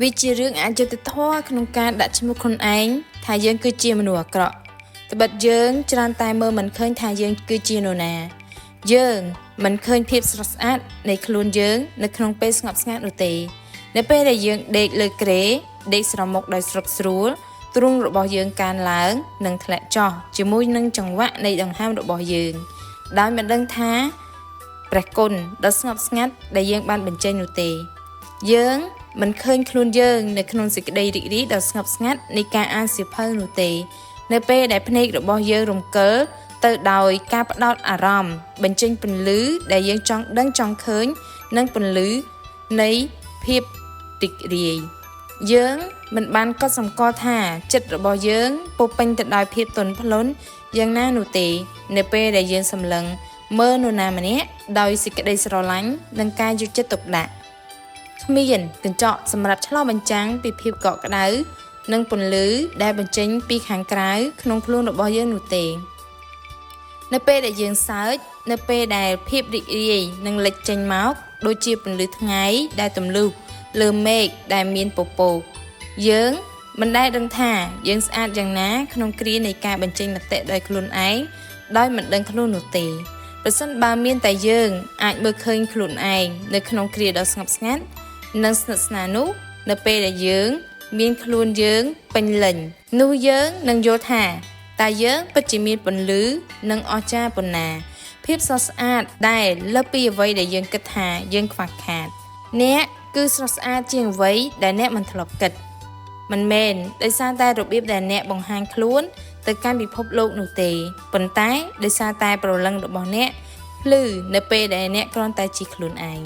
វាជារឿងអយុត្តិធម៌ក្នុងការដាក់ឈ្មោះខ្លួនឯងថាយើងគឺជាមនុស្សអាក្រក់ត្បិតយើងច្រើនតែមើលមិនឃើញថាយើងគឺជានរណាយើងមិនឃើញភាពស្រស់ស្អាតនៃខ្លួនយើងនៅក្នុងពេលស្ងប់ស្ងាត់នោះទេនៅពេលដែលយើងដេកលើគ្រែដេកស្រមុកដោយស្រុកស្រួលទ្រូងរបស់យើងកើនឡើងនិងធ្លាក់ចុះជាមួយនឹងចង្វាក់នៃដង្ហើមរបស់យើងដោយមិនដឹងថាព្រះគុណដ៏ស្ងប់ស្ងាត់ដែលយើងបានបញ្ចេញនោះទេយើងមិនឃើញខ្លួនយើងនៅក្នុងសេចក្តីរីករាយដ៏ស្ងប់ស្ងាត់នៃការអានសៀវភៅនោះទេនៅពេលដែលភ្នែករបស់យើងរំកិលទៅដោយការផ្ដោតអារម្មណ៍បញ្ចេញពន្លឺដែលយើងចង់ដឹងចង់ឃើញនិងពន្លឺនៃភាពរីករាយយើងមិនបានកត់សម្គាល់ថាចិត្តរបស់យើងពោពេញទៅដោយភាពទន់ភ្លន់យ៉ាងណានោះទេនៅពេលដែលយើងសម្លឹងមើលនរណាម្នាក់ដោយសេចក្តីស្រឡាញ់និងការយកចិត្តទុកដាក់គ្មានកញ្ចក់សម្រាប់ឆ្លុះបញ្ចាំងពីភាពកក់ក្ដៅនិងពន្លឺដែលបញ្ចេញពីខាងក្រៅក្នុងខ្លួនរបស់យើងនោះទេនៅពេលដែលយើងសើចនៅពេលដែលភាពរីករាយនឹងលេចចេញមកដូចជាពន្លឺថ្ងៃដែលទម្លុះលើមេឃដែលមានពពកយើងមិនដែលដឹងថាយើងស្អាតយ៉ាងណាក្នុងគ្រានៃការបញ្ចេញមតិដោយខ្លួនឯងដោយមិនដឹងខ្លួននោះទេប្រសិនបើមានតែយើងអាចមើលឃើញខ្លួនឯងនៅក្នុងគ្រាដ៏ស្ងប់ស្ងាត់និងស្និទ្ធស្នាលនោះនៅពេលដែលយើងមានខ្លួនយើងពេញលេញនោះយើងនឹងយល់ថាតើយើងពិតជាមានពន្លឺនិងអស្ចារ្យប៉ុណ្ណាភាពស្រស់ស្អាតដែលលើសពីអ្វីដែលយើងគិតថាយើងខ្វះខាតអ្នកគឺស្រស់ស្អាតជាងអ្វីដែលអ្នកមិនធ្លាប់គិតមិនមែនដោយសារតែរបៀបដែលអ្នកបង្ហាញខ្លួនទៅកាន់ពិភពលោកនោះទេប៉ុន្តែដោយសារតែព្រលឹងរបស់អ្នកភ្លឺនៅពេលដែលអ្នកគ្រាន់តែជាខ្លួនឯង